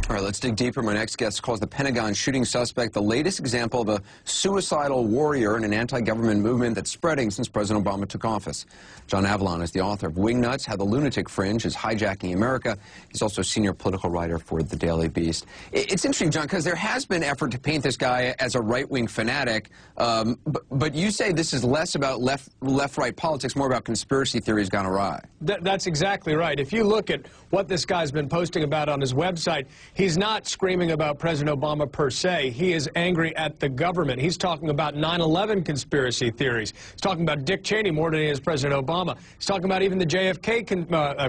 All right, let's dig deeper. My next guest calls the Pentagon shooting suspect the latest example of a suicidal warrior in an anti-government movement that's spreading since President Obama took office. John Avlon is the author of Wingnuts, How the Lunatic Fringe is Hijacking America. He's also a senior political writer for The Daily Beast. It's interesting, John, because there has been effort to paint this guy as a right-wing fanatic, but you say this is less about left-right politics, more about conspiracy theories gone awry. That's exactly right. If you look at what this guy's been posting about on his website, he's not screaming about President Obama per se. He is angry at the government. He's talking about 9/11 conspiracy theories. He's talking about Dick Cheney more than he is President Obama. He's talking about even the JFK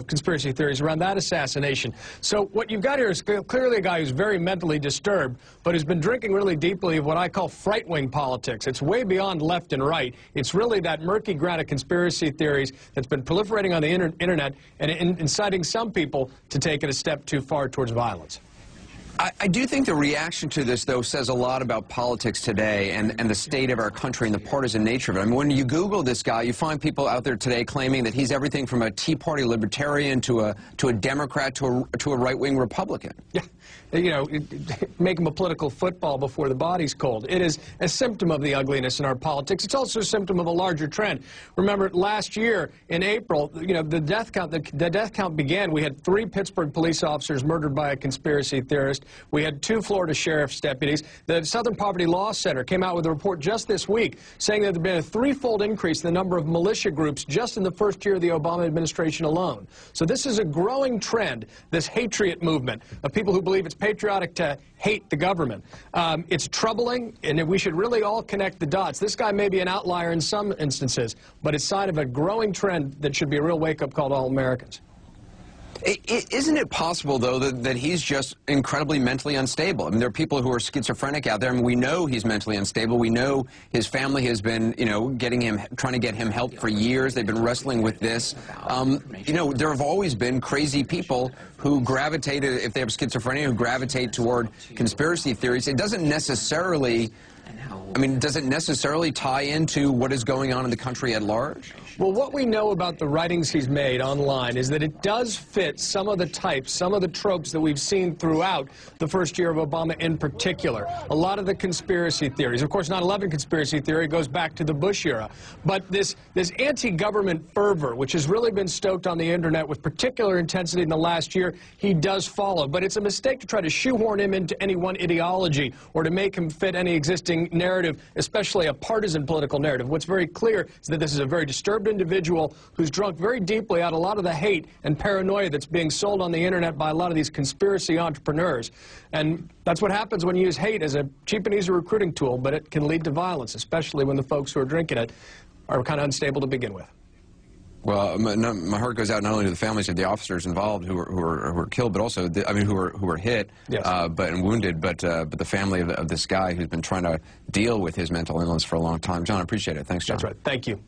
conspiracy theories around that assassination. So what you've got here is clearly a guy who's very mentally disturbed, but who's been drinking really deeply of what I call fright-wing politics. It's way beyond left and right. It's really that murky ground of conspiracy theories that's been proliferating on the internet and inciting some people to take it a step too far towards violence. I do think the reaction to this, though, says a lot about politics today and the state of our country and the partisan nature of it. I mean, when you Google this guy, you find people out there today claiming that he's everything from a Tea Party libertarian to a Democrat to a right-wing Republican. Yeah, you know, make him a political football before the body's cold. It is a symptom of the ugliness in our politics. It's also a symptom of a larger trend. Remember, last year in April, you know, the death count began. We had 3 Pittsburgh police officers murdered by a conspiracy theorist. We had 2 Florida sheriff's deputies. The Southern Poverty Law Center came out with a report just this week saying that there had been a 3-fold increase in the number of militia groups just in the first year of the Obama administration alone. So this is a growing trend, this Hatriot movement of people who believe it's patriotic to hate the government. It's troubling, and we should really all connect the dots. This guy may be an outlier in some instances, but it's sign of a growing trend that should be a real wake-up call to all Americans. Isn't it possible, though, that he's just incredibly mentally unstable? I mean, there are people who are schizophrenic out there. I mean, we know he's mentally unstable. We know his family has been, you know, trying to get him help for years. They've been wrestling with this. You know, there have always been crazy people who gravitate, if they have schizophrenia, who gravitate toward conspiracy theories. It doesn't necessarily... I mean, does it necessarily tie into what is going on in the country at large? Well, what we know about the writings he's made online is that it does fit some of the types, some of the tropes that we've seen throughout the first year of Obama in particular. A lot of the conspiracy theories. Of course, 9/11 conspiracy theory goes back to the Bush era. But this anti-government fervor, which has really been stoked on the internet with particular intensity in the last year, he does follow. But it's a mistake to try to shoehorn him into any one ideology or to make him fit any existing narrative, especially a partisan political narrative. What's very clear is that this is a very disturbed individual who's drunk very deeply out a lot of the hate and paranoia that's being sold on the internet by a lot of these conspiracy entrepreneurs. And that's what happens when you use hate as a cheap and easy recruiting tool, but it can lead to violence, especially when the folks who are drinking it are kind of unstable to begin with. Well, my heart goes out not only to the families of the officers involved who were killed, but also who were hit, yes, and wounded, but the family of this guy who's been trying to deal with his mental illness for a long time. John, I appreciate it. Thanks, John. That's right. Thank you.